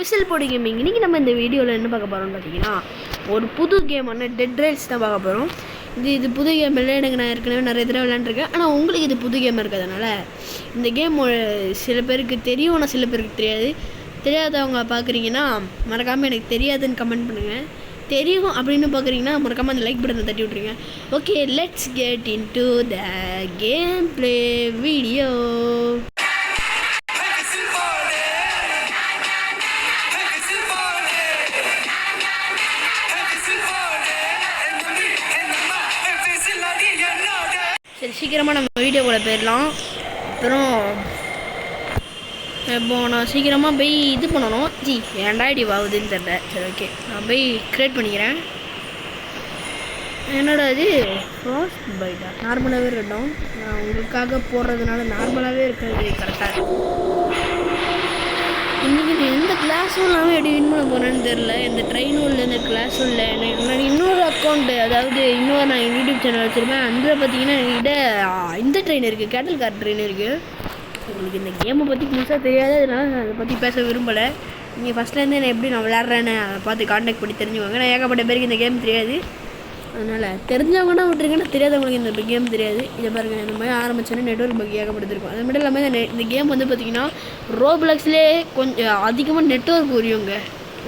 Special பொடி gaming. இன்றைக்கி நம்ம இந்த வீடியோவில் என்ன பார்க்க போகிறோம்னு பார்த்தீங்கன்னா, ஒரு புது கேமான டெட் ரைல்ஸ் தான் பார்க்க போகிறோம். இது புது கேம் இல்லை, எனக்கு நான் ஏற்கனவே நிறைய தடவை விளையாண்டுருக்கேன். ஆனால் உங்களுக்கு இது புது கேம் இருக்கிறதுனால இந்த கேம் சில பேருக்கு தெரியும், ஆனால் சில பேருக்கு தெரியாது. தெரியாதவங்க பார்க்குறீங்கன்னா மறக்காமல் எனக்கு தெரியாதுன்னு கமெண்ட் பண்ணுங்கள். தெரியும் அப்படின்னு பார்க்குறீங்கன்னா மறக்காமல் அந்த லைக் பட்டனை தட்டி விட்ருங்க. Okay, let's get into the game play video. சரி, சீக்கிரமாக நம்ம வீடியோக்குள்ளே போயிடலாம். அப்புறம் இப்போ நான் சீக்கிரமாக போய் இது பண்ணணும். ஏன்டா இப்படி ஆகுதுன்னு தெரியல. சரி, ஓகே, நான் போய் க்ரியேட் பண்ணிக்கிறேன். என்னடா இது ஃபாஸ்ட் பைட்டா? நார்மலாகவே இருக்கட்டும், நான் உங்களுக்காக போடுறதுனால நார்மலாகவே இருக்கிறது கரெக்டாக இருக்கும். இன்றைக்கி நான் எந்த கிளாஸும் இல்லாமல் எப்படி வின் பண்ண போகிறேன்னு தெரில. எந்த ட்ரெயினும் இல்லை, எந்த கிளாஸும் இல்லை. எனக்கு இன்னொரு அக்கௌண்ட்டு, அதாவது இன்னொரு நான் யூடியூப் சேனல் வச்சுருப்பேன். அதில் பார்த்தீங்கன்னா என்கிட்ட இந்த ட்ரெயின் இருக்குது, கேட்டல் கார் ட்ரெயின் இருக்குது. உங்களுக்கு இந்த கேமை பற்றி முழுசாக தெரியாது, அதனால் நான் அதை பற்றி பேச விரும்பலை. நீங்கள் ஃபஸ்ட்லேருந்து நான் எப்படி நான் விளையாடுறேன்னு அதை பார்த்து கான்டாக்ட் பண்ணி தெரிஞ்சுவாங்க. நான் ஏகப்பட்ட பேருக்கு இந்த கேம் தெரியாது, அதனால் தெரிஞ்சவங்கன்னா விட்டுருங்கன்னா தெரியாதவங்களுக்கு இந்த கேம் தெரியாது. இதை பாருங்கள், இந்த மாதிரி ஆரம்பிச்சோன்னா நெட்வொர்க் பக் ஏகப்படுத்திருக்கும். அது மட்டும் இல்லாமல் இந்த கேம் வந்து பார்த்திங்கன்னா ரோப்ளாக்ஸ்லேயே கொஞ்சம் அதிகமாக நெட்வொர்க் உரியுங்க.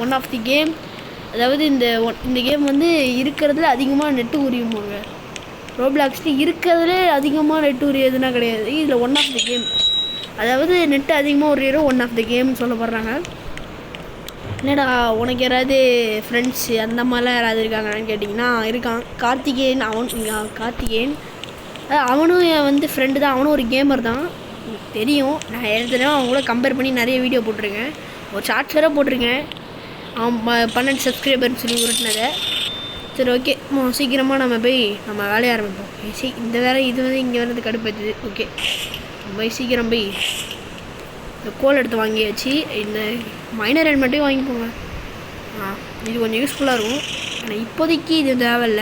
ஒன் ஆஃப் தி கேம், அதாவது இந்த கேம் வந்து இருக்கிறதுல அதிகமாக நெட்டு உரியுமாங்க. ரோப்ளாக்ஸ்லேயே இருக்கிறதுலே அதிகமாக நெட்டு உரியதுன்னா கிடையாது, இதில் ஒன் ஆஃப் தி கேம். அதாவது நெட்டு அதிகமாக உரியற ஒன் ஆஃப் தி கேம்னு சொல்லப்படுறாங்க. என்னடா உனக்கு யாராவது ஃப்ரெண்ட்ஸு அந்த மாதிரிலாம் யாராவது இருக்காங்கன்னு கேட்டிங்கன்னா இருக்கான். கார்த்திகேயன், கார்த்திகேயன் அவனும் வந்து ஃப்ரெண்டு தான். அவனும் ஒரு கேமர் தான், தெரியும். நான் ஏற்கனவே அவன் கூட கம்பேர் பண்ணி நிறைய வீடியோ போட்டிருக்கேன். ஒரு ஷார்ட்ஸ் வேறு போட்டிருக்கேன், அவன் 12 சப்ஸ்கிரைபர்னு சொல்லி உருட்டினதை. சரி, ஓகே, சீக்கிரமாக நம்ம போய் நம்ம வேலையை ஆரம்பிப்போம். இந்த வேலை இது வந்து இங்கே வர்றது கடுப்பாச்சுது. ஓகே, போய் சீக்கிரம் போய் இந்த கோல் எடுத்து வாங்கியாச்சு. இந்த மைனர் ஹெல்மெட்டையும் வாங்கிக்கோங்க. இது கொஞ்சம் யூஸ்ஃபுல்லாக இருக்கும். ஆனால் இப்போதைக்கு இது தேவையில்ல.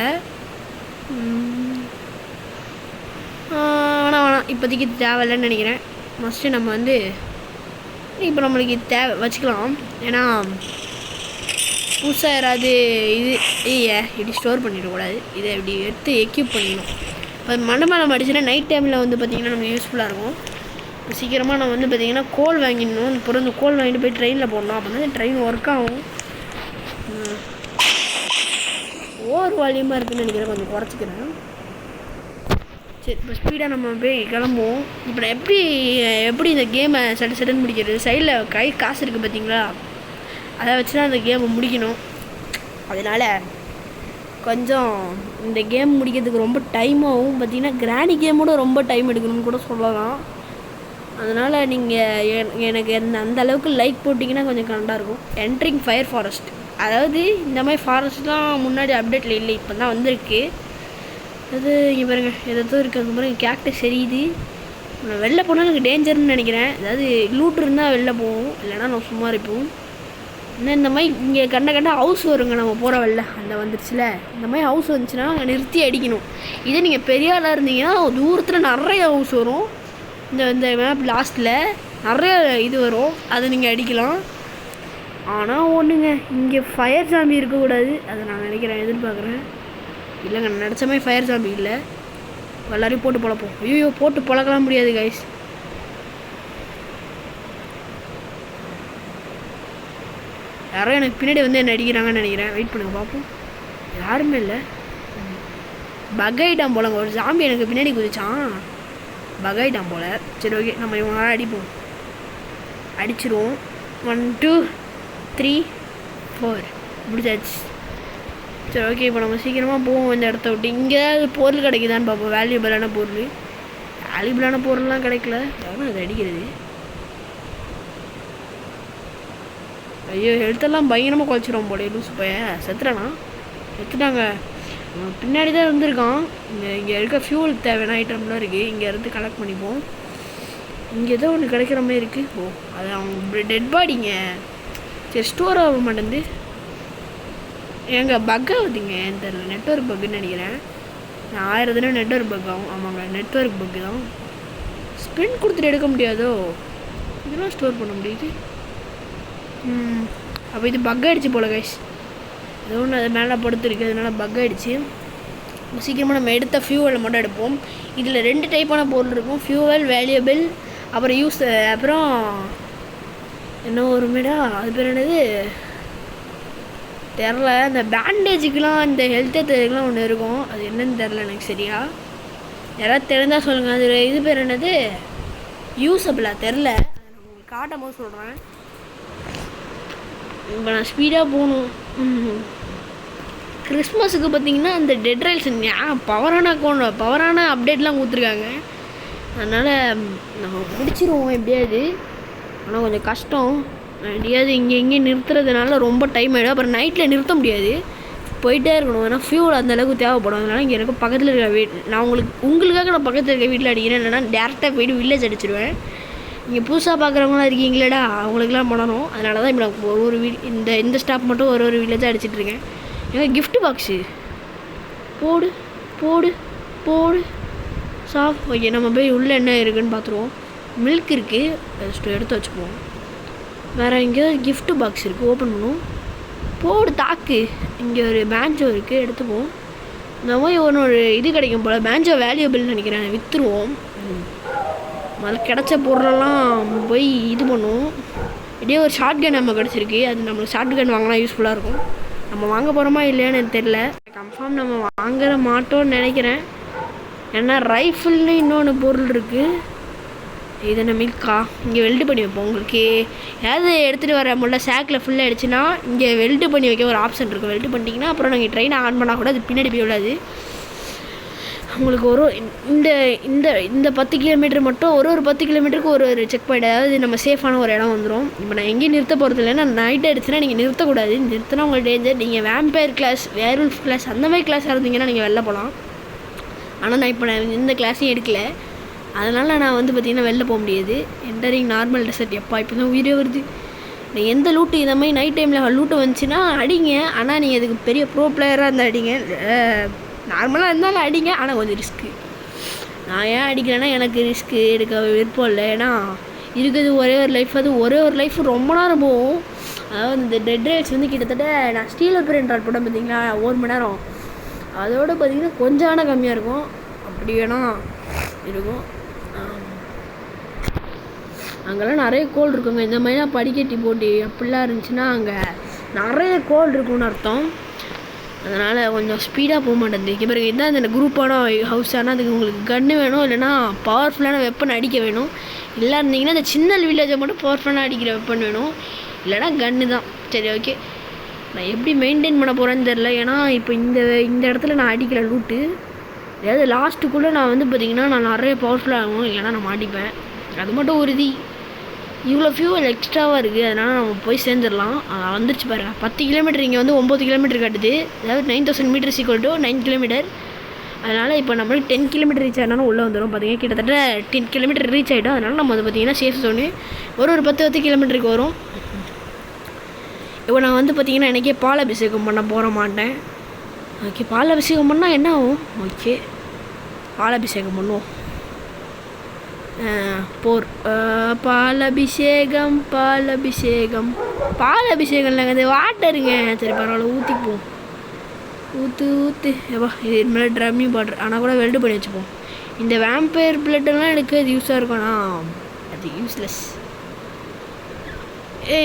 வேணாம், இப்போதைக்கு இது தேவையில்லைன்னு நினைக்கிறேன். மஸ்ட்டு நம்ம வந்து இப்போ நம்மளுக்கு இது தேவை வச்சுக்கலாம். ஏன்னா புதுசாக யாராவது இப்படி ஸ்டோர் பண்ணிடக்கூடாது. இதை இப்படி எடுத்து எக்யூப் பண்ணிடணும். இப்போ மண்டபம் அடிச்சுன்னா நைட் டைமில் வந்து பார்த்திங்கன்னா நமக்கு யூஸ்ஃபுல்லாக இருக்கும். சீக்கிரமாக நான் வந்து பார்த்திங்கன்னா கோல் வாங்கிடணும். அப்புறம் இந்த கோல் வாங்கிட்டு போய் ட்ரெயினில் போடணும். அப்போ தான் ட்ரெயின் ஒர்க் ஆகும். ஓவர் வால்யூமாக இருக்குதுன்னு நினைக்கிறேன், கொஞ்சம் குறைச்சிக்கிறேன். சரி, இப்போ ஸ்பீடாக நம்ம போய் கிளம்புவோம். இப்போ நான் எப்படி இந்த கேமை சட்டுன்னு முடிக்கிறது? சைடில் காசு இருக்குது பார்த்தீங்களா, அதை வச்சு தான் அந்த கேமை முடிக்கணும். அதனால் கொஞ்சம் இந்த கேம் முடிக்கிறதுக்கு ரொம்ப டைம் ஆகும். பார்த்திங்கன்னா கிராணி கேமோட ரொம்ப டைம் எடுக்கணும்னு கூட சொல்லலாம். அதனால் நீங்கள் எனக்கு அந்த அளவுக்கு லைக் போட்டிங்கன்னா கொஞ்சம் கரெக்டாக இருக்கும். என்ட்ரிங் ஃபயர் ஃபாரஸ்ட், அதாவது இந்த மாதிரி ஃபாரஸ்ட்லாம் முன்னாடி அப்டேட்டில் இல்லை, இப்போ தான் வந்திருக்கு. அது இங்கே பாருங்க, எதோ இருக்குது. அது மாதிரி கேக்டஸ் தெரியுது. நான் வெளில போனால் எனக்கு டேஞ்சர்னு நினைக்கிறேன். அதாவது லூட் இருந்தால் வெளில போவோம், இல்லைனா நம்ம சும்மா இருப்போம். இன்னும் இந்த மாதிரி இங்கே கண்ட ஹவுஸ் வருங்க, நம்ம போகிற வெளில அந்த வந்துருச்சுல. இந்த மாதிரி ஹவுஸ் வந்துச்சுன்னா நிறுத்தி அடிக்கணும். இதே நீங்கள் பெரிய ஆளாக இருந்தீங்கன்னா தூரத்தில் நிறைய ஹவுஸ் வரும். இந்த மேப் லாஸ்ட்டில் நிறைய இது வரும், அதை நீங்கள் அடிக்கலாம். ஆனால் ஒன்றுங்க, இங்கே ஃபயர் சாம்பி இருக்கக்கூடாது, அதை நான் நினைக்கிறேன், எதிர்பார்க்குறேன். இல்லைங்க, நினச்ச மாதிரி ஃபயர் சாம்பி இல்லை. எல்லோரையும் போட்டு பொழப்போம். ஐயோ, போட்டு பொழக்கலாம் முடியாது கைஸ். யாரும் எனக்கு பின்னாடி வந்து என்ன அடிக்கிறாங்கன்னு நினைக்கிறேன். வெயிட் பண்ணுங்க பார்ப்போம். யாருமே இல்லை, பகைட்டான் போலங்க. ஒரு சாம்பி எனக்கு பின்னாடி குதிச்சான், பகைட்டான் போல். சரி, ஓகே, நம்ம இவங்களால அடிப்போம். அடிச்சிருவோம். 1 2 3 4 முடிச்சாச்சு. சரி, ஓகே, இப்போ நம்ம சீக்கிரமாக போவோம் இந்த இடத்த விட்டு. இங்கே பொருள் கிடைக்குதான்னு பார்ப்போம். வேல்யூபிளான பொருள்லாம் கிடைக்கல. யாரும் அதை அடிக்கிறது. ஐயோ, எழுத்தெல்லாம் பயங்கரமாக குறைச்சிரும் போல. லூஸ் போய செத்துறானா? செத்துட்டாங்க. பின்னாடி தான் இருந்திருக்கான். இங்கே இருக்க ஃபியூல் தேவையான ஐட்டம்லாம் இருக்குது, இங்கே இருந்து கலெக்ட் பண்ணிப்போம். இங்கே ஏதோ ஒன்று கிடைக்கிற மாதிரி இருக்குது. ஓ, அது அவங்க டெட் பாடிங்க. சரி, ஸ்டோர் ஆக மாட்டேங்குது. எங்கள் பக் ஆகுதுங்க, ஏன்னு தெரியல. நெட்வொர்க் பக்குன்னு நினைக்கிறேன். நான் 1000 தடவை நெட்வொர்க் பக் ஆகும். ஆமாங்க, நெட்வொர்க் பக்கு தான். ஸ்பிரிண்ட் கொடுத்துட்டு எடுக்க முடியாதோ? இதெல்லாம் ஸ்டோர் பண்ண முடியுது. அப்போ இது பக் ஆகிடுச்சு போல் கைஸ். ஏதோ ஒன்று அது மேலே படுத்துருக்கு, அதனால பக் ஆகிடுச்சு. சீக்கிரமாக நம்ம எடுத்த ஃபியூவலை மட்டும் எடுப்போம். இதில் 2 டைப்பான பொருள் இருக்கும், ஃபியூவல் வேல்யூபிள், அப்புறம் யூஸ், அப்புறம் என்ன ஒரு மேடா அது பேர் என்னது தெரில. இந்த பேண்டேஜுக்கெலாம் இந்த ஹெல்த் எத்துக்கெலாம் ஒன்று இருக்கும், அது என்னன்னு தெரில எனக்கு சரியா. யாராவது தெரிஞ்சால் சொல்லுங்கள். அது இது பேர் என்னது யூஸபிளாக தெரில, அதை நான் உங்களுக்கு காட்டும் போது சொல்கிறேன். இப்போ நான் ஸ்பீடாக போகணும். கிறிஸ்மஸுக்கு பார்த்தீங்கன்னா அந்த டெட் ரைல்ஸ் பவரான அப்டேட்லாம் கொடுத்துருக்காங்க. அதனால் நம்ம முடிச்சிடுவோம் எப்படியாவது. ஆனால் கொஞ்சம் கஷ்டம், எப்படியாவது இங்கே நிறுத்துறதுனால ரொம்ப டைம் ஆகிடும். அப்புறம் நைட்டில் நிறுத்த முடியாது, போயிட்டே இருக்கணும். ஏன்னா ஃபியூல் அந்தளவுக்கு தேவைப்படும். அதனால் இங்கே எனக்கு பக்கத்தில் இருக்க நான் உங்களுக்காக நான் பக்கத்தில் இருக்க வீட்டில் அடிக்கிறேன். இல்லைனா டேரெக்டாக போய்ட்டு வில்லேஜ் அடிச்சிடுவேன். இங்கே புதுசாக பார்க்குறவங்களாம் இருக்கீங்களேடா, அவங்களுக்குலாம் பண்ணணும். அதனால தான் இப்போ நான் ஒரு இந்த ஸ்டாப் மட்டும் ஒரு வில்லேஜாக அடிச்சிட்ருக்கேன். ஏன்னா கிஃப்ட் பாக்ஸு போடு போடு போடு சாஃப். ஓகே, நம்ம போய் உள்ளே என்ன இருக்குதுன்னு பார்த்துருவோம். மில்க் இருக்குது, ஃபஸ்ட்டு எடுத்து வச்சுப்போம். வேறு எங்கேயாவது கிஃப்ட் பாக்ஸ் இருக்குது, ஓப்பன் பண்ணுவோம். போடு தாக்கு. இங்கே ஒரு பேஞ்சோ இருக்குது, எடுத்துப்போம். இந்த மாதிரி ஒரு இது கிடைக்கும் போல், பேஞ்சோ வேல்யூபிள்னு நினைக்கிறேன், விற்றுருவோம். அதில் கிடச்ச பொருளெல்லாம் போய் இது பண்ணுவோம். இதே ஒரு ஷார்ட் கன் நம்ம கிடச்சிருக்கு, அது நம்மளுக்கு ஷார்ட் கன் வாங்கினா யூஸ்ஃபுல்லாக இருக்கும். நம்ம வாங்க போகிறோமா இல்லையான்னு எனக்கு தெரில, கன்ஃபார்ம் நம்ம வாங்குற மாட்டோம்னு நினைக்கிறேன். ஏன்னா ரைஃபிள்னு இன்னொன்று பொருள் இருக்குது, இதை நம்ம மில்கா இங்கே வெல்டு பண்ணி வைப்போம். உங்களுக்கு ஏதாவது எடுத்துகிட்டு வர முடியல சேக்கில் ஃபுல்லாக ஆகிடுச்சுன்னா இங்கே வெல்டு பண்ணி வைக்க ஒரு ஆப்ஷன் இருக்குது. வெல்டு பண்ணிட்டீங்கன்னா அப்புறம் நாங்கள் ட்ரெயினை ஆன் பண்ணால் கூட அது பின்னாடி போய் விடாது. உங்களுக்கு இந்த இந்த இந்த 10 கிலோமீட்டர் மட்டும் ஒரு 10 கிலோமீட்டருக்கு ஒரு செக் பாயிண்ட், அதாவது நம்ம சேஃபான ஒரு இடம் வந்துடும். இப்போ நான் எங்கேயும் நிறுத்த போகிறது இல்லைன்னா நைட் ஆகிடுச்சுன்னா நீங்கள் நிறுத்தக்கூடாது. நிறுத்தினா உங்களுக்கு டேஞ்சர். நீங்கள் வேம்பயர் கிளாஸ், வேர்வல்ஃப் கிளாஸ் அந்த மாதிரி கிளாஸாக இருந்தீங்கன்னா நீங்கள் வெளில போகலாம். ஆனால் நான் இப்போ இந்த கிளாஸையும் எடுக்கல, அதனால் நான் வந்து பார்த்திங்கன்னா வெளில போக முடியாது. Entering normal desert. எப்போ இப்போ தான் உயிரே வருது. நீங்கள் எந்த லூட்டு இந்த மாதிரி நைட் டைமில் லூட்டு வந்துச்சுன்னா அடிங்க. ஆனால் நீங்கள் அதுக்கு பெரிய ப்ரோ பிளேயராக இருந்தால் அடிங்க, நார்மலாக இருந்தாலும் அடிங்க. ஆனால் கொஞ்சம் ரிஸ்க்கு. நான் ஏன் அடிக்கிறேன்னா எனக்கு ரிஸ்க்கு எடுக்க விருப்பம் இல்லை. ஏன்னா இருக்குது ஒரே ஒரு லைஃப், அது ஒரே ஒரு லைஃப் ரொம்ப நேரம் போகும். அதாவது இந்த டெட் ரைல்ஸ் வந்து கிட்டத்தட்ட நான் ஸ்டீல் பிரேன் ட்ராட் போட்டேன் பார்த்தீங்களா, 1 மணி நேரம். அதோடு பார்த்திங்கன்னா கொஞ்சம் ஆனால் கம்மியாக இருக்கும், அப்படி வேணால் இருக்கும். அங்கெல்லாம் நிறைய கோல் இருக்குங்க. இந்த மாதிரிலாம் படிக்கட்டி போட்டி அப்படிலாம் இருந்துச்சுன்னா அங்கே நிறைய கோல் இருக்குன்னு அர்த்தம். அதனால் கொஞ்சம் ஸ்பீடாக போக மாட்டேங்குது. பிறகு இதான் இந்த குரூப்பான ஹவுஸ். ஆனால் அதுக்கு உங்களுக்கு கன்று வேணும், இல்லைனா பவர்ஃபுல்லான வெப்பன் அடிக்க வேணும். இல்லை இருந்தீங்கன்னா இந்த சின்ன வில்லேஜை மட்டும் பவர்ஃபுல்லாக அடிக்கிற வெப்பன் வேணும், இல்லைனா கன்று தான். சரி ஓகே, நான் எப்படி மெயின்டைன் பண்ண போகிறேன்னு தெரில. ஏன்னா இப்போ இந்த இடத்துல நான் அடிக்கிற லூட்டு ஏதாவது லாஸ்ட்டுக்குள்ளே நான் வந்து பார்த்திங்கன்னா நான் நிறைய பவர்ஃபுல்லாக ஆகும், இல்லைனா நான் மாட்டிப்பேன். அது மட்டும் உறுதி. இவ்வளோ ஃபியூவல் எக்ஸ்ட்ராவாக இருக்குது, அதனால் நம்ம போய் சேர்ந்துடலாம். வந்துருச்சு பாருங்கள், 10 கிலோமீட்டர் இங்கே வந்து 9 கிலோமீட்டர் காட்டுது. அதாவது 9000 மீட்டர்ஸ் ஈக்குவல் டு 9 கிலோமீட்டர். அதனால் இப்போ நம்மளுக்கு 10 கிலோமீட்டர் ரீச் ஆனாலும் உள்ளே வந்துடும். பார்த்திங்கன்னா கிட்டத்தட்ட 10 கிலோமீட்டர் ரீச் ஆகிட்டோம். அதனால் நம்ம வந்து பார்த்திங்கன்னா சேஃப் ஜோனு ஒரு 10 கிலோமீட்டருக்கு வரும். இப்போ நான் வந்து பார்த்திங்கன்னா எனக்கே பால் அபிஷேகம் பண்ண போகிற மாட்டேன். ஓகே, பால் அபிஷேகம் பண்ணால் என்ன ஆகும்? ஓகே, பால் அபிஷேகம் பண்ணுவோம். பால் அபிஷேகம் இல்லைங்க, அது வாட்டருங்க. சரி பரவாயில்ல, ஊற்றிப்போம். ஊற்று ஏப்பா, இது மேலே ட்ரம்மி பாட்ரு. ஆனால் கூட வெல்டு பண்ணி வச்சுப்போம். இந்த வேம்பயர் பிளட்டெல்லாம் எனக்கு அது யூஸாக இருக்கும்னா அது யூஸ்லெஸ்.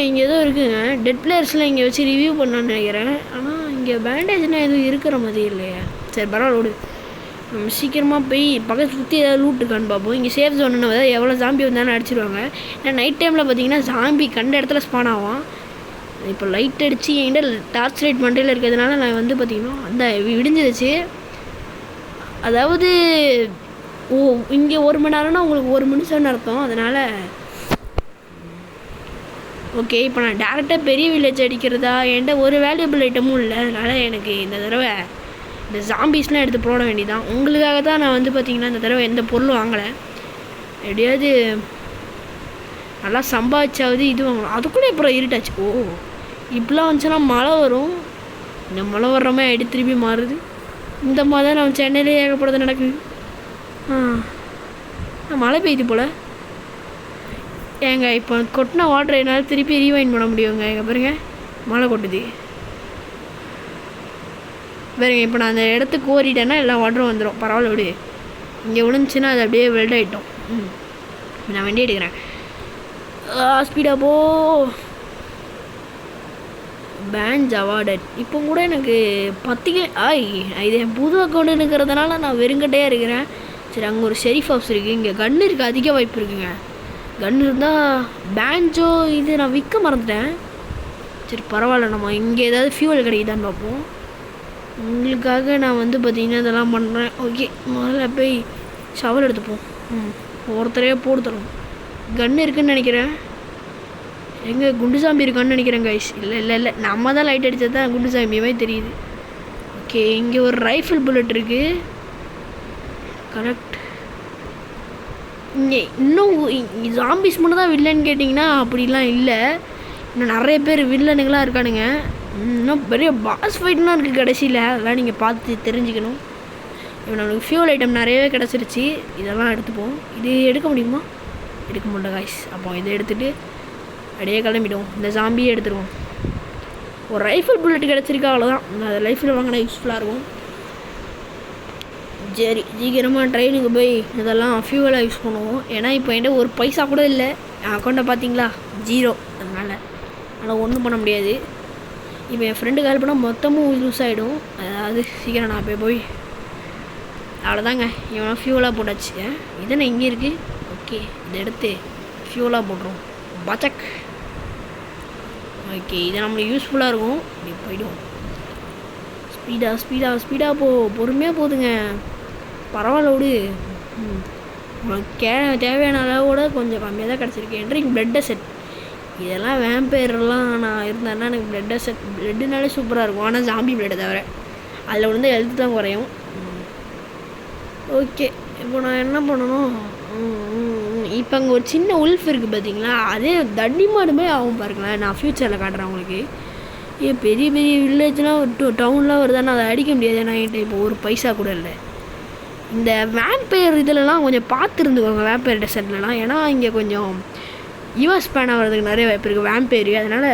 இங்கே எதுவும் இருக்குங்க, டெட் பிளேயர்ஸ்லாம் இங்கே வச்சு ரிவ்யூ பண்ணான்னு நினைக்கிறேன். ஆனால் இங்கே பேண்டேஜ்னால் எதுவும் இருக்கிற மாதிரி இல்லையா? சரி பரவாயில்ல விடு, நம்ம சீக்கிரமாக போய் பக்கத்து சுற்றி ஏதாவது லூட் இருக்கான்னு பார்ப்போம். இங்கே சேஃப் ஜோன்னு எவ்வளோ ஜாம்பி வந்தாலும் அடிச்சிடுவாங்க. ஏன்னா நைட் டைமில் பார்த்தீங்கன்னா ஜாம்பி கண்ட இடத்துல ஸ்பான் ஆகும். இப்போ லைட் அடித்து என்கிட்ட டார்ச் லைட் மண்டையில் இருக்கிறதுனால நான் வந்து பார்த்திங்கன்னா அந்த விடிஞ்சிருச்சு. அதாவது இங்கே 1 மணி நேரம்னா உங்களுக்கு 1 நிமிஷம்னு அர்த்தம். அதனால் ஓகே, இப்போ நான் டேரெக்டாக பெரிய வில்லேஜ் அடிக்கிறதா, என்கிட்ட ஒரு வேல்யூபிள் ஐட்டமும் இல்லை. அதனால் எனக்கு இந்த தடவை இந்த ஜாம்பீஸ்லாம் எடுத்து போட வேண்டியதான். உங்களுக்காக தான் நான் வந்து பார்த்திங்கன்னா இந்த தடவை எந்த பொருளும் வாங்கலை. எப்படியாவது நல்லா சம்பாதிச்சாவது இது வாங்கணும். அதுக்குள்ளே அப்புறம் இருட்டாச்சு. இப்படிலாம் வந்துச்சுன்னா மழை வரும். இந்த மழை வர்றமே எடுத்து திருப்பி மாறுது. இந்த மாதிரி தான் நம்ம சென்னையிலே ஏகப்படுறது நடக்குது. மழை பெய்யுது போல். ஏங்க இப்போ கொட்டின வாட்டர் என்னால் திருப்பி ரீவைண்ட் பண்ண முடியுங்க. எங்கே பாருங்க, மழை கொட்டுது வேறுங்க. இப்போ நான் அந்த இடத்துக்கு கோரிட்டேன்னா எல்லா வாட்டரும் வந்துடும். பரவாயில்ல விடு. இங்கே விழுந்துச்சுன்னா அது அப்படியே வெல்ட் ஆகிட்டோம். நான் வண்டி எடுக்கிறேன். ஸ்பீடாக போ. பேன்ஸ் அவார்டட். இப்போ கூட எனக்கு 10 இது என் புது அக்கௌண்ட் இருக்கிறதுனால நான் வெறுங்கட்டையாக இருக்கிறேன். சரி, அங்கே ஒரு ஷெரீஃப் ஹவுஸ் இருக்குது. இங்கே கன்று இருக்குது, அதிக வாய்ப்பு இருக்குங்க. கன்று இருந்தால் பேன்ஸோ இது நான் விற்க மறந்துட்டேன். சரி பரவாயில்ல, நம்ம இங்கே ஏதாவது ஃபியூவல் கிடைக்குதான்னு பார்ப்போம். உங்களுக்காக நான் வந்து பார்த்திங்கன்னா இதெல்லாம் பண்ணுறேன். ஓகே, முதல்ல போய் ஷவர் எடுத்துப்போம். ஒருத்தரையே போட்டு தரும். கன்று இருக்குதுன்னு நினைக்கிறேன். எங்கே குண்டுசாமி இருக்கான்னு நினைக்கிறேன் கைஸ். இல்லை நம்ம தான் லைட் அடித்தது தான் குண்டுசாமியவே தெரியுது. ஓகே, இங்கே ஒரு ரைஃபிள் புல்லட் இருக்குது. கரெக்ட். இங்கே இன்னும் ஜாம்பிஸ் மட்டும் தான் வில்லன்னு கேட்டிங்கன்னா அப்படிலாம் இல்லை. இன்னும் நிறைய பேர் வில்லனுங்களாம் இருக்கானுங்க. இன்னும் பெரிய பாஸ் ஃபைட்லாம் இருக்குது கடைசியில். அதெல்லாம் நீங்கள் பார்த்து தெரிஞ்சுக்கணும். இப்போ நம்மளுக்கு ஃபியூல் ஐட்டம் நிறையவே கிடச்சிருச்சு. இதெல்லாம் எடுத்துப்போம். இது எடுக்க முடியுமா? எடுக்க முடியல காய்ஸ். அப்போ இதை எடுத்துகிட்டு அப்படியே கிளம்பிடுவோம். இந்த ஜாம்பியே எடுத்துருவோம். ஒரு ரைஃபிள் புல்லட் கிடச்சிருக்கா, அவ்வளோதான். அந்த லைஃப்பில் வாங்கினா யூஸ்ஃபுல்லாக இருக்கும். சரி, சீக்கிரமாக ட்ரெயினுக்கு போய் இதெல்லாம் ஃபியூவலாக யூஸ் பண்ணுவோம். ஏன்னா இப்போ என்கிட்ட ஒரு பைசா கூட இல்லை. என் அக்கௌண்ட்டை பார்த்தீங்களா, 0. அதனால் ஒன்றும் பண்ண முடியாது. இப்போ என் ஃப்ரெண்டு கால் பண்ணால் மொத்தமும் யூஸ் ஆகிடும். அதாவது சீக்கிரம் நான் போய் அவ்வளோதாங்க. இவனா ஃபியூவலாக போட்டாச்சு. இதென்ன இங்கே இருக்குது. ஓகே, இதை எடுத்து ஃபியூவலாக போட்டுருவோம். பச்சக். ஓகே, இது நம்மளுக்கு யூஸ்ஃபுல்லாக இருக்கும். இப்படி போய்டும். ஸ்பீடாக போ. பொறுமையாக போதுங்க. பரவாயில்ல விடு. உங்களுக்கு தேவையான அளவோட கொஞ்சம் கம்மியாக தான் கிடச்சிருக்கு. என்ட்ரிங் பிளட்டை செட். இதெல்லாம் வேம்பேர்லாம் நான் இருந்தேன்னா எனக்கு பிளட்டை செட். பிளட்டுனாலே சூப்பராக இருக்கும். ஆனால் ஜாம்பி பிளட்டை தவிர அதில் வந்து ஹெல்த் தான் குறையும். ஓகே, இப்போ நான் என்ன பண்ணணும்? இப்போ அங்கே ஒரு சின்ன உல்ஃப் இருக்குது பார்த்தீங்களா, அதே தண்ணி மாடுமே ஆகும் பாருங்களேன். நான் ஃப்யூச்சரில் காட்டுறேன் உங்களுக்கு. பெரிய பெரிய வில்லேஜ்லாம் டவுன்லாம் வருதான்னு அதை அடிக்க முடியாது. நான் என்கிட்ட இப்போ ஒரு பைசா கூட இல்லை. இந்த வேம்பயர் இதிலலாம் கொஞ்சம் பார்த்துருந்துக்கோங்க, வேம்பயர் டெசர்ட்லலாம். ஏன்னா இங்கே கொஞ்சம் யூஎஸ் பேன் ஆகிறதுக்கு நிறைய வாய்ப்பு இருக்குது வேம்பயர். அதனால்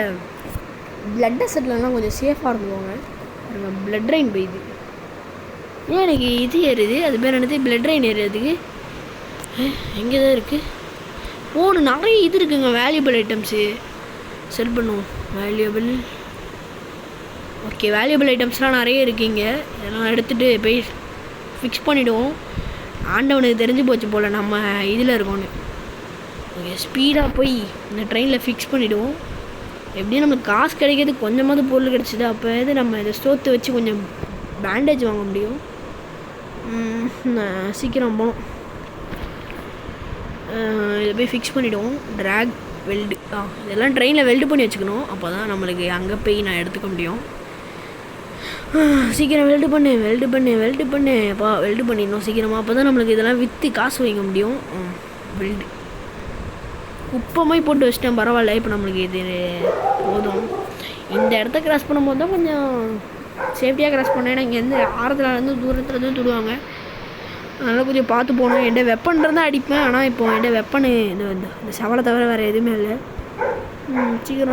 பிளட் டெசர்ட்லலாம் கொஞ்சம் சேஃபாக இருந்துக்கோங்க. பிளட் ட்ரைன் போயிடுது. ஏன் எனக்கு இது ஏறுது? அது பேர் என்னது? பிளட் ட்ரைன் ஏறுறதுக்கு எங்கே தான் இருக்குது? நிறைய இது இருக்குங்க. வேல்யூபிள் ஐட்டம்ஸு செல் பண்ணுவோம். வேல்யூபிள். ஓகே, வேல்யூபிள் ஐட்டம்ஸ்லாம் நிறைய இருக்குங்க. இதெல்லாம் எடுத்துகிட்டு போய் ஃபிக்ஸ் பண்ணிவிடுவோம். ஆண்டவனுக்கு தெரிஞ்சு போச்சு போல் நம்ம இதில் இருக்கோன்னு. ஓகே, ஸ்பீடாக போய் இந்த ட்ரெயினில் ஃபிக்ஸ் பண்ணிவிடுவோம். எப்படியும் நம்மளுக்கு காசு கிடைக்கிறது கொஞ்சமாவது பொருள் கிடச்சிது. அப்போ நம்ம இதை ஸ்டோத்து வச்சு கொஞ்சம் பேண்டேஜ் வாங்க முடியும். சீக்கிரம் போகணும். இதை போய் ஃபிக்ஸ் பண்ணிவிடுவோம். Track weld. இதெல்லாம் ட்ரெயினில் வெல்டு பண்ணி வச்சுக்கணும். அப்போ தான் நம்மளுக்கு அங்கே போய் நான் எடுத்துக்க முடியும். சீக்கிரம் வெல்டு பண்ணு. அப்பா வெல்டு பண்ணிடணும் சீக்கிரமாக. அப்போ தான் நம்மளுக்கு இதெல்லாம் விற்று காசு வாங்க முடியும். வெல்டு குப்பமாய் போட்டு வச்சிட்டேன். பரவாயில்ல, இப்போ நம்மளுக்கு இது போதும். இந்த இடத்த கிராஸ் பண்ணும்போது தான் கொஞ்சம் சேஃப்டியாக கிராஸ் பண்ணேன். ஏன்னா இங்கேருந்து ஆரத்துலேருந்து தூரத்துலேருந்து துடுவாங்க. அதனால் கொஞ்சம் பார்த்து போகணும். என்கிட்ட வெப்பன் இருந்தால் அடிப்பேன். ஆனால் இப்போ என்கிட்ட வெப்பனு இந்த சவலை தவிர வேறு எதுவுமே இல்லை. சீக்கிரம்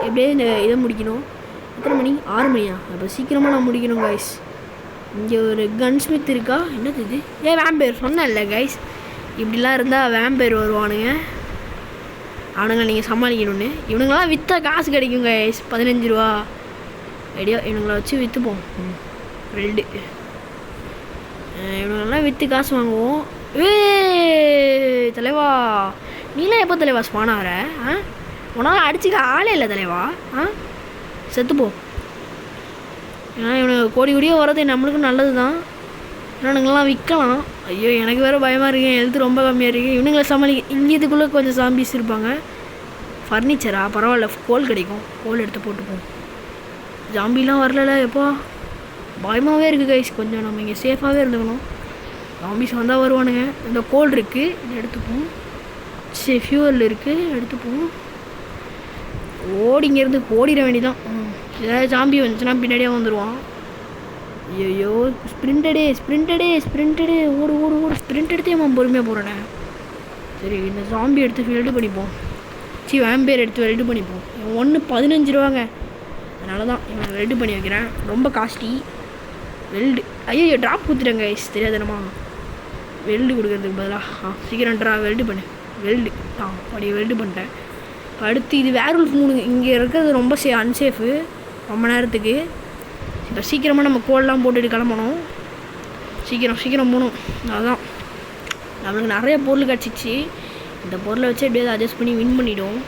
எப்படியே இந்த இதை முடிக்கணும். எத்தனை மணி? 6 மணியா? அப்போ சீக்கிரமாக நான் முடிக்கணும் கைஸ். இங்கே ஒரு கன் ஸ்மித் இருக்கா? என்னது இது? வேம்பயர் சொன்னேன் இல்லை கைஸ், இப்படிலாம் இருந்தால் வேம்பயர் வருவானுங்க. அவனுங்க நீங்கள் சமாளிக்கணும்னு. இவனுங்களாம் விற்றா காசு கிடைக்கும் கைஸ். 15 ரூபா ஐடியா. இவனுங்களை வச்சு விற்றுப்போம். வெல்டு இவனுங்கெல்லாம் விற்று காசு வாங்குவோம். தலைவா, நீலாம் எப்போ தலைவா ஸ்பான் ஆகிற? உன்னால் அடிச்சுக்க ஆளே இல்லை தலைவா. செத்துப்போ. ஏன்னா இவனுக்கு கோடியாக வர்றது நம்மளுக்கும் நல்லது தான். இவனுங்கெல்லாம் விற்கலாம். ஐயோ, எனக்கு வேறு பயமாக இருக்கேன். ஹெல்த்து ரொம்ப கம்மியாக இருக்குது. இவனுங்களை இங்கே இதுக்குள்ளே கொஞ்சம் சாம்பிஸ் இருப்பாங்க. ஃபர்னிச்சரா? பரவாயில்ல, கோல் கிடைக்கும். கோல் எடுத்து போட்டுப்போம். ஜாம்பிலாம் வரல எப்போ? பயமாகவே இருக்குது கைஸ். கொஞ்சம் நம்ம இங்கே சேஃபாகவே இருந்துக்கணும். ஜாம்பிஸ் வந்தால் வருவானுங்க. இந்த கோல் இருக்குது, இதை எடுத்துப்போம். சரி, ஃபியூவல் இருக்குது, எடுத்துப்போம். இங்கேருந்து ஓடிட வேண்டியதான். ஏதாவது ஜாம்பி வந்துச்சுன்னா பின்னாடியே வந்துடுவான். ஐயோ, ஸ்ப்ரிண்டடே ஓடு. ஸ்ப்ரிண்ட் எடுத்தே பொறுமையாக போகிறேனே. சரி இந்த ஜாம்பி எடுத்து வெல்டு பண்ணிப்போம். வேம்பேர் எடுத்து வெல்டு பண்ணிப்போம். 15 ரூபாங்க. அதனால தான் இவன் வெல்டு பண்ணி வைக்கிறேன். ரொம்ப காஸ்ட்லி வெல்டு. ஐயோ ட்ராப் கொடுத்துட்டேங்க கைஸ், தெரியாதுனமா வெல்டு கொடுக்கறதுக்கு பதிலாக. சீக்கிரம் வெல்டு பண்ணு. வெல்டு அப்படியே வெல்டு பண்ணிட்டேன். இப்போ அடுத்து இது வேர்வல்ஃப் 3. இங்கே இருக்கிறது ரொம்ப அன்சேஃபு ரொம்ப நேரத்துக்கு. இப்போ சீக்கிரமாக நம்ம கோல்லாம் போட்டுட்டு கிளம்பணும். சீக்கிரம் போகணும். அதுதான் நம்மளுக்கு நிறைய பொருள் கிடச்சிச்சு. இந்த பொருளை வச்சு எப்படியாவது அட்ஜஸ்ட் பண்ணி வின் பண்ணிவிடும்.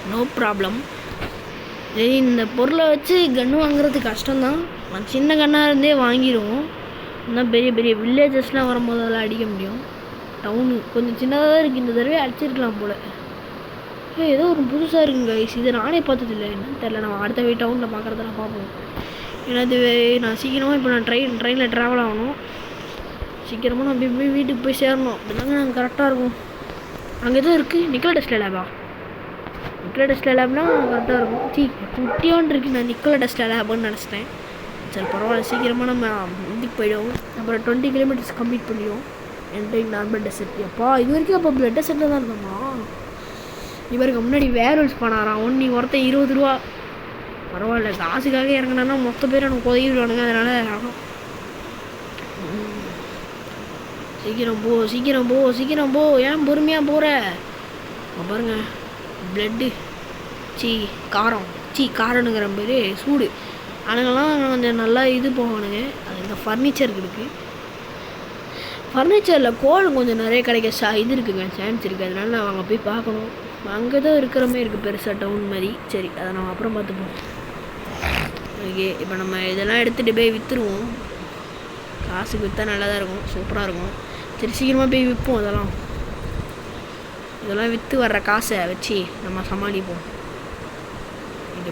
No problem. சரி இந்த பொருளை வச்சு கன்று வாங்குறது கஷ்டம்தான். சின்ன கன்னாக இருந்தே வாங்கிடுவோம். இன்னும் பெரிய பெரிய வில்லேஜஸ்லாம் வரும்போது அதெல்லாம் அடிக்க முடியும். டவுனு கொஞ்சம் சின்னதாக தான் இருக்குது. இந்த தடவை அடிச்சிருக்கலாம் போல். ஏதோ ஒரு புதுசாக இருக்குங்க கைஸ். இதை நானே பார்த்ததில்லை. என்னன்னு தெரில. நம்ம அடுத்த டவுனில் பார்க்குறத நான் பார்ப்போம். ஏன்னா இது நான் சீக்கிரமாக இப்போ நான் ட்ரெயினில் ட்ராவல் ஆகணும். சீக்கிரமாக நான் போய் வீட்டுக்கு போய் சேரணும். அப்படிதாங்க நாங்கள் கரெக்டாக இருக்கும். அங்கே எதுவும் இருக்குது. நிக்கோலா டெஸ்லா லேபா? நிக்கோலா டெஸ்லா லேப்னா கரெக்டாக இருக்கும். குட்டியோன்னு இருக்குது. நான் நிக்கோலா டெஸ்லா லேப்னு நினச்சிட்டேன். சரி பரவாயில்ல. சீக்கிரமாக நம்ம இதுக்கு போயிடுவோம். அப்புறம் 20 கிலோமீட்டர்ஸ் கம்ப்ளீட் பண்ணிடுவோம். Entering normal desert. அப்பா இது வரைக்கும் அப்போ பிளட் டெசர்ட்டில் தான் இருந்தோமா? இவருக்கு முன்னாடி வேர்வல்ஸ் பண்ணாராம். ஒருத்தன் 20 ரூபா. பரவாயில்ல. காசுக்காக இறங்கினா மொத்த பேர் எனக்கு உதவிடுவானுங்க. அதனால் சீக்கிரம் போ. ஏன் பொறுமையாக போகிற? பாருங்க பிளட்டு காரனுங்கிற பேர் சூடு. அதுங்கெல்லாம் கொஞ்சம் நல்லா இது போவானுங்க. அது இந்த ஃபர்னிச்சருக்கு இருக்குது. ஃபர்னிச்சரில் கோல் கொஞ்சம் நிறைய கிடைக்க இது இருக்குங்க, சான்ஸ் இருக்குது. அதனால நான் அங்கே போய் பார்க்கணும். அங்கே தான் இருக்கிற மாதிரி இருக்குது பெருசாக டவுன் மாதிரி. சரி அதை நம்ம அப்புறம் பார்த்துப்போம். ஓகே இப்போ நம்ம இதெல்லாம் எடுத்துகிட்டு போய் விற்றுருவோம். காசுக்கு விற்றா நல்லா தான் இருக்கும், சூப்பராக இருக்கும். சரி சீக்கிரமாக போய் விற்போம். இதெல்லாம் விற்று வர்ற காசை வச்சு நம்ம சமாளிப்போம். இது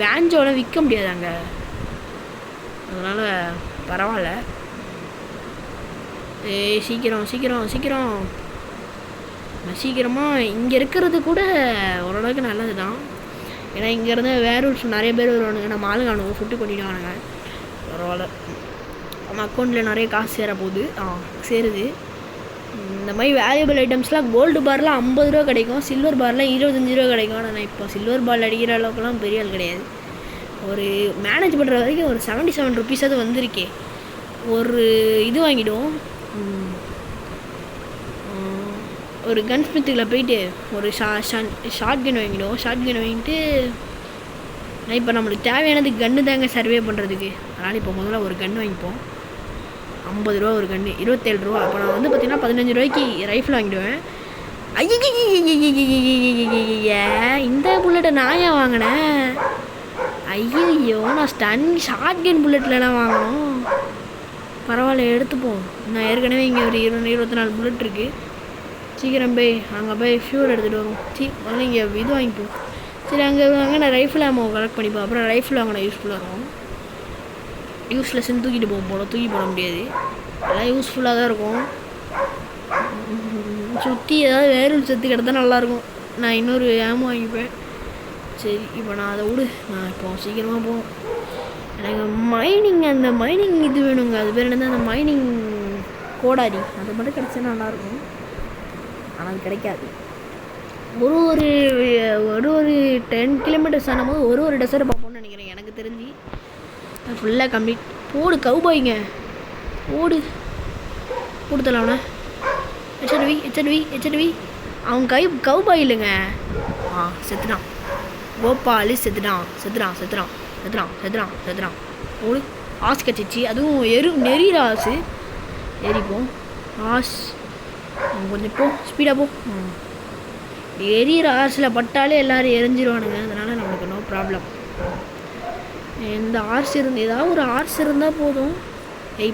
பேஞ்சோட விற்க முடியாது அங்கே. அதனால் பரவாயில்ல. சீக்கிரமாக இங்கே இருக்கிறது கூட ஓரளவுக்கு நல்லது தான். ஏன்னா இங்கேருந்து வேர்வல்ஃப் நிறைய பேர் வருவானுங்க. நம்ம ஆளுங்க அவனுங்க ஃபுட்டு கொட்டிடுவானுங்க. பரவாயில்ல. நம்ம அக்கௌண்ட்டில் நிறைய காசு சேருது. இந்த மாதிரி வேல்யூபிள் ஐட்டம்ஸ்லாம் கோல்டு பார்லாம் 50 ரூபா கிடைக்கும். சில்வர் பார்லாம் 25 ரூபா கிடைக்கும். ஆனால் நான் இப்போ சில்வர் பால் அடிக்கிற அளவுக்குலாம் பெரிய ஆள் கிடையாது. ஒரு மேனேஜ் பண்ணுற வரைக்கும் ஒரு 77 ருபீஸாவது வந்திருக்கே. ஒரு இது வாங்கிவிடுவோம். ஒரு கன் ஸ்மித்துக்கில் போயிட்டு ஒரு ஷார்ட் கன் வாங்கிவிடுவோம். ஷார்ட் கன் வாங்கிட்டு இப்போ நம்மளுக்கு தேவையானது கன்று தாங்க சர்வே பண்ணுறதுக்கு. அதனால் இப்போ முதல்ல ஒரு கன்று வாங்கிப்போம். 50 ரூபா ஒரு கன்று, 27 ரூபா. அப்போ நான் பார்த்திங்கன்னா 15 ரூபாய்க்கு ரைஃபிள் வாங்கிடுவேன். இந்த புல்லட்டை நான் ஏன் வாங்கினேன்? ஐயோ நான் ஷார்ட் கன் புல்லட்லாம் வாங்கணும். பரவாயில்ல எடுத்துப்போம். நான் ஏற்கனவே இங்கே ஒரு 24 புல்லட் இருக்குது. சீக்கிரம் போய் அங்கே போய் ஃபியூல் எடுத்துகிட்டு வரும். முதல்ல இங்கே இது வாங்கிப்போம். சரி அங்கே நான் ரைஃபிள் ஆமோ கலெக்ட் பண்ணிப்போம். அப்புறம் ரைஃபிள் வாங்கினா யூஸ்ஃபுல்லாக இருக்கும். யூஸ்லெஸ்ன்னு தூக்கிட்டு தூக்கி போட முடியாது. அதெல்லாம் யூஸ்ஃபுல்லாக தான் இருக்கும். சுற்றி ஏதாவது வேறு செத்து கிடத்தா நல்லாயிருக்கும். நான் இன்னொரு ஆமோ வாங்கிப்பேன். சரி இப்போ நான் அதை நான் இப்போ சீக்கிரமாக போவோம். எனக்கு அந்த மைனிங் இது வேணுங்க. அது பேர் என்னது? அந்த மைனிங் கோடாரி அது மட்டும் கிடச்சா நல்லாயிருக்கும். ஆனால் அது கிடைக்காது. ஒரு 10 கிலோமீட்டர்ஸ் ஆனும்போது ஒரு டெசர்ட் பார்ப்போம்னு நினைக்கிறேன். எனக்கு தெரிஞ்சு ஃபுல்லாக கம்ப்ளீட். போடு கவுபாய்ங்க, கொடுத்தல அவனை. ஹெச்என்வி அவன் கவுபாய் இல்லைங்க. செத்துட்டான். கோபாலி செத்துட்டான். ஓடு. ஆசு கச்சிச்சு. அதுவும் நெறிகிற ஆசு. ஏறிப்போம். கொஞ்சம் ஸ்பீடாக போ. எரியிற ஆர்ஸில் பட்டாலே எல்லோரும் எரிஞ்சிருவானுங்க. அதனால் நம்மளுக்கு நோ ப்ராப்ளம். எந்த ஆர்ஸ் ஏதாவது ஒரு ஆர்ஸ் இருந்தால் போதும்.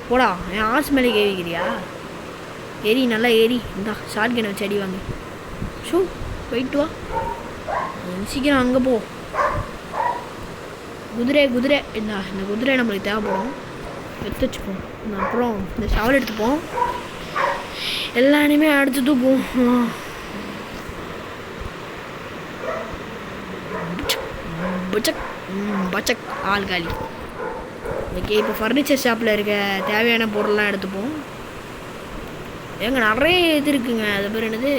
போடா, என் ஆர்ஸ் மேலே கேவிக்கிறியா? நல்லா இந்தா ஷார்ட் கன் வச்சு அடி வாங்க. போயிட்டு வா சீக்கிரம். அங்கே போ. குதிரை இந்த குதிரை நம்மளுக்கு தேவைப்படும். எடுத்து வச்சுப்போம். அப்புறம் இந்த ஷவல் எடுத்துப்போம். எல்லாருமே அடுத்து தூப்போம். பச்சக் ஆள் காலி. ஓகே இப்போ ஃபர்னிச்சர் ஷாப்பில் இருக்க தேவையான பொருள்லாம் எடுத்துப்போம். ஏங்க நிறைய இது இருக்குங்க. அது பேர் என்னது,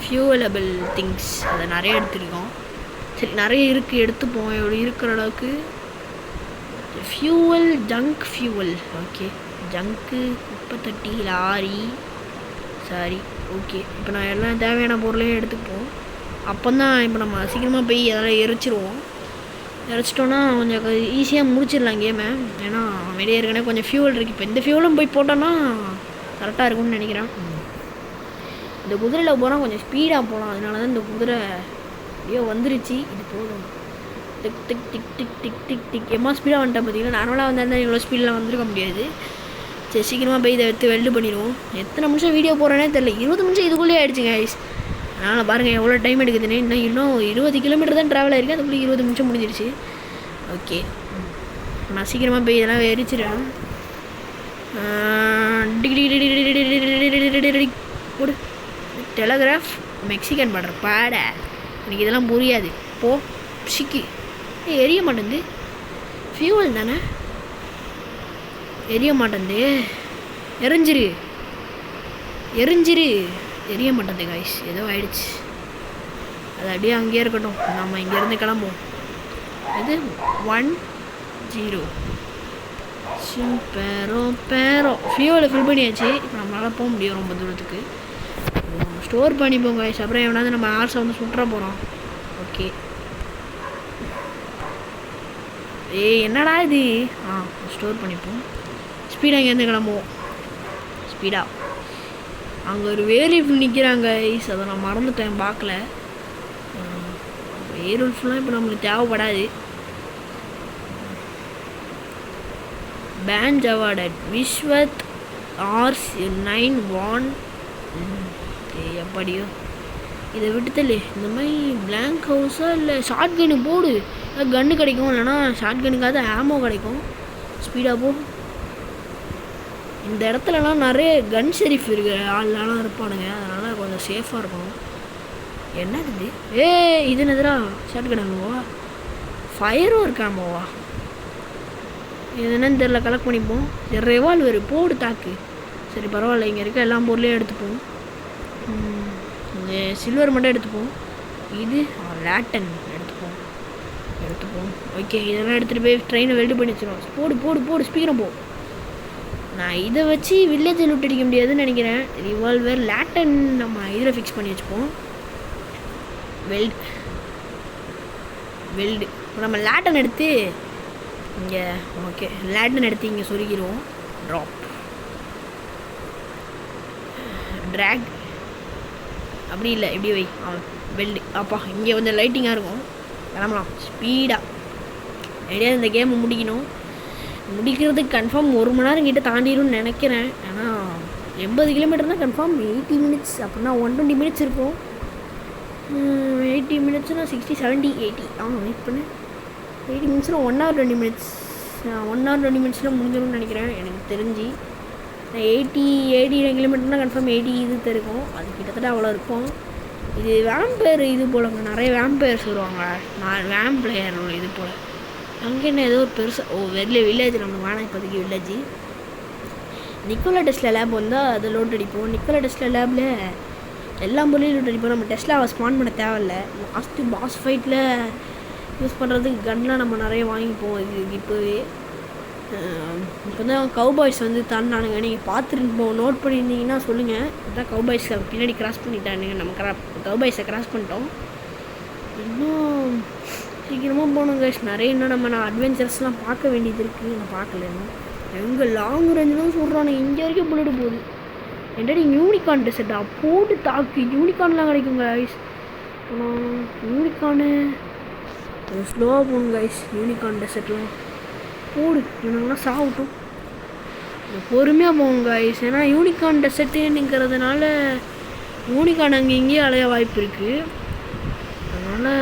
ஃபியூவலபிள் திங்ஸ். அதை நிறைய எடுத்துருக்கோம். சரி நிறைய இருக்குது, எடுத்துப்போம் எவ்வளோ இருக்கிற அளவுக்கு. Fuel, junk fuel. ஓகே, ஜங்க்கு, குப்பை தட்டி, லாரி. Sorry, okay. இப்போ நான் எல்லாம் தேவையான பொருளையும் எடுத்துப்போம். அப்போ தான் இப்போ நம்ம சீக்கிரமாக போய் அதெல்லாம் எரிச்சிருவோம். எரிச்சிட்டோன்னா கொஞ்சம் ஈஸியாக முடிச்சிடலாம் கேமை. ஏன்னா வெளியே இருக்கனே கொஞ்சம் ஃபியூவல் இருக்குது. இப்போ இந்த ஃபியூவலும் போய் போட்டோன்னா கரெக்டாக இருக்கும்னு நினைக்கிறேன். இந்த குதிரையில் போனால் கொஞ்சம் ஸ்பீடாக போகலாம். அதனால தான் இந்த குதிரை ஐயோ வந்துருச்சு. இது போதும். Tick tick tick tick tick tick tick எம்மா ஸ்பீடாக வந்துட்டேன். பார்த்தீங்கன்னா நார்மலாக வந்தால் இவ்வளோ ஸ்பீடெலாம் வந்துருக்க முடியாது. சரி சீக்கிரமாக போய் இதை எடுத்து வெல்டு பண்ணிடுவோம். எத்தனை நிமிஷம் வீடியோ போகிறேனே தெரில. 20 நிமிஷம் இதுக்குள்ளேயே ஆகிடுச்சுங்க ஐஸ். அதனால் பாருங்கள் எவ்வளோ டைம் எடுக்குதுன்னு. இன்னும் 20 கிலோமீட்டர் தான் ட்ராவல் ஆகிருக்கு. அதுக்குள்ளே 20 நிமிஷம் முடிஞ்சிருச்சு. ஓகே, நான் சீக்கிரமாக போய் இதெல்லாம் எரிச்சிடறேன். போடு. டெலகிராஃப் மெக்சிகன் பண்ணுற பாட எனக்கு இதெல்லாம் புரியாது. போ சிக்கி எரிய மாட்டேங்குது. ஃபியூவல் தானே, எரிய மாட்டேங்குது. எரிஞ்சிரு எரிஞ்சிரு. எரிய மாட்டேங்குது காய்ஸ். ஏதோ ஆயிடுச்சு. அது அப்படியே அங்கேயே இருக்கட்டும். நம்ம இங்கேருந்து கிளம்புவோம். இது 10 பேரோ ஃபியூவலை ஃபில் பண்ணியாச்சு. இப்போ நம்மளால் போக முடியும் ரொம்ப தூரத்துக்கு. ஸ்டோர் பண்ணிப்போம் காய்ஸ். அப்புறம் எவனாவது நம்ம ஆர்ஸை வந்து சுற்ற போகிறோம். ஓகே, என்னடா இது. ஸ்டோர் பண்ணிப்போம். ஸ்பீடாக இங்கேருந்து கிளம்புவோம். ஸ்பீடாக அங்கே ஒரு வேரியபிள் நிற்கிறாங்க ஐஸ். அதை நான் மறந்துட்டேன், பார்க்கல. வேரியபிள்ஸ்லாம் இப்போ நம்மளுக்கு தேவைப்படாது. பேஞ்ச் அவார்டட் விஸ்வத் ஆர்ஸ் 9 வான். எப்படியோ இதை விட்டுத்தலே. இந்த மாதிரி பிளாங்க் ஹவுஸா இல்லை ஷார்ட் கன்னு போடு. கன்று கிடைக்கும், இல்லைனா ஷார்ட் கன்னுக்காவது ஆமோ கிடைக்கும். ஸ்பீடாக போ. இந்த இடத்துலலாம் நிறைய கன் ஷெரீஃப் இருக்கிற ஆள்லாம் இருப்பானுங்க. அதனால் கொஞ்சம் சேஃபாக இருக்கணும். என்னது இது என்னதுடா? ஷார்ட் கன் ஆமோவா? ஃபயரும் இருக்காமோவா? இது என்னன்னு தெரில. கலெக்ட் பண்ணிப்போம். ரிவால்வர் போடு தாக்கு. சரி பரவாயில்ல, இங்கே இருக்க எல்லா பொருளையும் எடுத்துப்போம். இந்த சில்வர் மட்டும் எடுத்துப்போம். இது லேட்டன் எடுத்துப்போம். ஓகே, இதெல்லாம் எடுத்துகிட்டு போய் ட்ரெயினை வெல்டு பண்ணி வச்சிடும். போடு போடு போடு ஸ்பீக்கரை போ. நான் இதை வச்சு வில்லேஜை லூட் அடிக்க முடியாதுன்னு நினைக்கிறேன். ரிவால்வர் லேட்டன் நம்ம இதில் ஃபிக்ஸ் பண்ணி வச்சுப்போம். வெல்டு நம்ம லேட்டன் எடுத்து இங்கே, ஓகே லேட்டன் எடுத்து இங்கே சொருகிடுவோம். ட்ராக் அப்படி இல்லை, இப்படி வை. வெல்டு அப்பா இங்கே கொஞ்சம் லைட்டிங்காக இருக்கும். கிளம்பலாம் ஸ்பீடாக. ஐடியா இந்த கேமை முடிக்கிறதுக்கு கன்ஃபார்ம் 1 மணி நேரம் கிட்ட தாண்டிடும்னு நினைக்கிறேன். ஏன்னா 80 கிலோமீட்டர்னால் கன்ஃபார்ம் 80 மினிட்ஸ். அப்படின்னா 120 மினிட்ஸ் இருக்கும். 80 மினிட்ஸ்னால் 60 70 80 வெயிட் பண்ணு. 80 மினிட்ஸில் 1 hour 20 மினிட்ஸ். 1 hour 20 மினிட்ஸில் முடிஞ்சிடும்னு நினைக்கிறேன் எனக்கு தெரிஞ்சு. 80 கிலோமீட்டர்னால் கன்ஃபார்ம் 80 இது இருக்கும். அது கிட்டத்தட்ட அவ்வளோ இருக்கும். இது வேம்பயர் இது போலங்க. நிறைய வேம்பயர்ஸ் வருவாங்க. வேம்பயர் இது போல். அங்கே என்ன ஏதோ ஒரு பெருசாக வில்லேஜ் நம்மளுக்கு வேணாம் இப்போதைக்கு. வில்லேஜ் நிக்கோலா டெஸ்லா லேப் வந்தால் அதை லோட் அடிப்போம். நிக்கோலா டெஸ்லா லேபில் எல்லா பொருளையும் லோட் அடிப்போம். நம்ம டெஸ்லாவை ஸ்பான் பண்ண தேவையில்லை. லாஸ்ட்டு பாஸ் ஃபைட்டில் யூஸ் பண்ணுறதுக்கு கன்லாம் நம்ம நிறைய வாங்கிப்போம். இது இப்போவே இப்போ தான் கவுபாய்ஸ் வந்து தாண்டானுங்க. நீங்கள் பார்த்துட்டு நோட் பண்ணியிருந்தீங்கன்னா சொல்லுங்கள். இதான் கவுபாய்ஸை பின்னாடி கிராஸ் பண்ணிட்டானுங்க. நம்ம கவுபாய்ஸை கிராஸ் பண்ணிட்டோம். இன்னும் சீக்கிரமாக போகணும் கைஸ். நிறைய இன்னும் நம்ம அட்வென்ச்சர்ஸ்லாம் பார்க்க வேண்டியது இருக்குது. நான் பார்க்கல இன்னும். எங்கே லாங் ரேஞ்செலாம் சொல்கிறானுங்க. இங்கே வரைக்கும் புல்லட்டு போகுது. என்னடி யூனிகார்ன் டெசர்ட்டா? போட்டு தாக்கு. யூனிகார்ன்லாம் கிடைக்குங்க கைஸ். யூனிகார்னு ஸ்லோவாக போகணும் கைஸ். யூனிகார்ன் டெசர்ட்லாம் போடு. இவனுங்களாம் சாப்பிட்டோம். பொறுமையாக போகும் கைஸ். ஏன்னா யூனிகார்ன் டெசர்ட்டுங்கிறதுனால யூனிகார்ன் அங்கே இங்கேயே அலைய வாய்ப்பு இருக்குது. அதனால்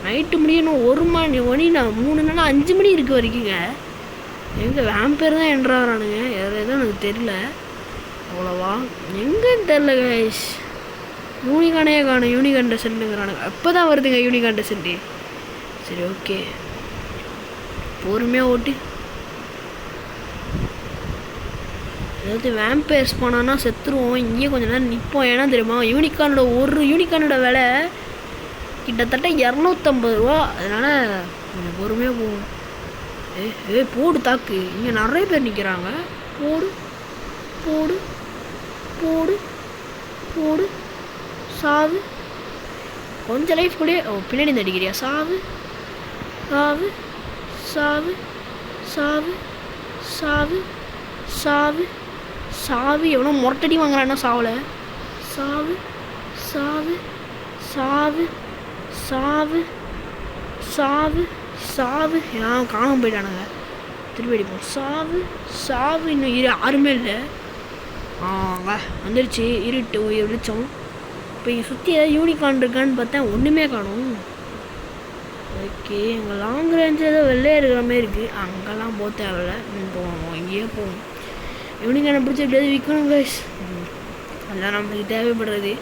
நைட்டு முடியணும். 1 மணி நான் 3 நாள் 5 மணி இருக்க வரைக்குங்க. எங்கே வேம்பேர் தான் என்றாரானுங்க. வேறு எதுவும் எனக்கு தெரில அவ்வளோவா. எங்கேன்னு தெரில கைஸ். யூனிகார்னே காணும். யூனிகார்ன் டெசர்ட்டுங்கிறானுங்க. அப்போ தான் வருதுங்க யூனிகார்ன் டெசர்ட்டு. சரி ஓகே, பொறுமையாக ஓட்டு. அதாவது வேம்பயர்ஸ் போனான்னா செத்துருவோம். இங்கேயே கொஞ்சம் நேரம் நிற்போம். ஏன்னா தெரியுமா, யூனிகார்னோட ஒரு யூனிகார்னோட விலை கிட்டத்தட்ட 250 ரூபா. அதனால் கொஞ்சம் பொறுமையாக போகும். போடு தாக்கு. இங்கே நிறைய பேர் நிற்கிறாங்க. போடு போடு போடு போடு. சாவு. கொஞ்சம் லைஃப் கூட. பின்னாடி இந்த அடிக்கிறியா? சாவு சாவு சாவு சாவு சாவு சாவு சாவு. எவ்வளோ முரட்டடி வாங்குறான்னா சாவில். சாவு சாவு சாவு சாவு சாவு சாவு. காணாமல் போயிட்டானுங்க. திருப்பி அடிப்போம். சாவு சாவு. இன்னும் யாருமே இல்லை. வந்துடுச்சு. இருட்டு வெளிச்சம். இப்போ இங்கே சுற்றி ஏதாவது யூனிகார்ன் இருக்கான்னு பார்த்தேன். ஒன்றுமே காணும். ஓகே, எங்கள் லாங் ரேஞ்சு ஏதோ வெள்ளையாக இருக்கிற மாதிரி இருக்குது. அங்கெல்லாம் போக தேவையில்ல. போவோம். இங்கேயே போவோம். யூனிகார்னை பிடிச்சி எப்படியாவது விற்கணும் கைஸ். அதெல்லாம் நம்மளுக்கு தேவைப்படுறது.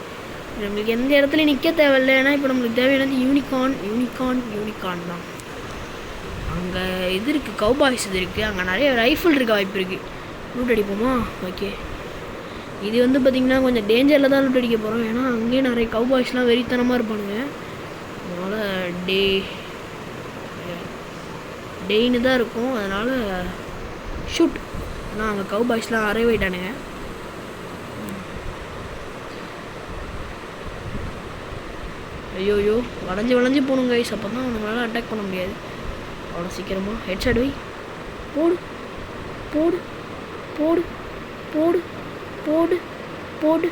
நம்மளுக்கு எந்த இடத்துல நிற்க தேவையில்லை. ஏன்னா இப்போ நம்மளுக்கு தேவையானது யூனிகார்ன் தான். அங்கே இது இருக்குது, கவுபாய்ஸ் இது இருக்குது. அங்கே நிறைய ரைஃபிள் இருக்க வாய்ப்பு இருக்குது. லூட் அடிப்போமா? ஓகே. இது வந்து பார்த்திங்கன்னா கொஞ்சம் டேஞ்சரில் தான் லூட் அடிக்க போகிறோம். ஏன்னா அங்கேயே நிறைய கவுபாய்ஸ்லாம் வெறித்தனமாக இருப்பானுங்க. அதனால் டேன்னு தான் இருக்கும். அதனால் ஷூட். ஆனால் அங்கே கவுபாய்ஸ்லாம் அரைவ் ஆகிட்டானுங்க. ஐயோயோ, வளைஞ்சு போகணும் கைஸ். அப்போ தான் நம்மளால் அட்டாக் பண்ண முடியாது அவ்வளோ சீக்கிரமாக. ஹெட்ஷாட் வை. போடு போடு போடு போடு போடு போடு.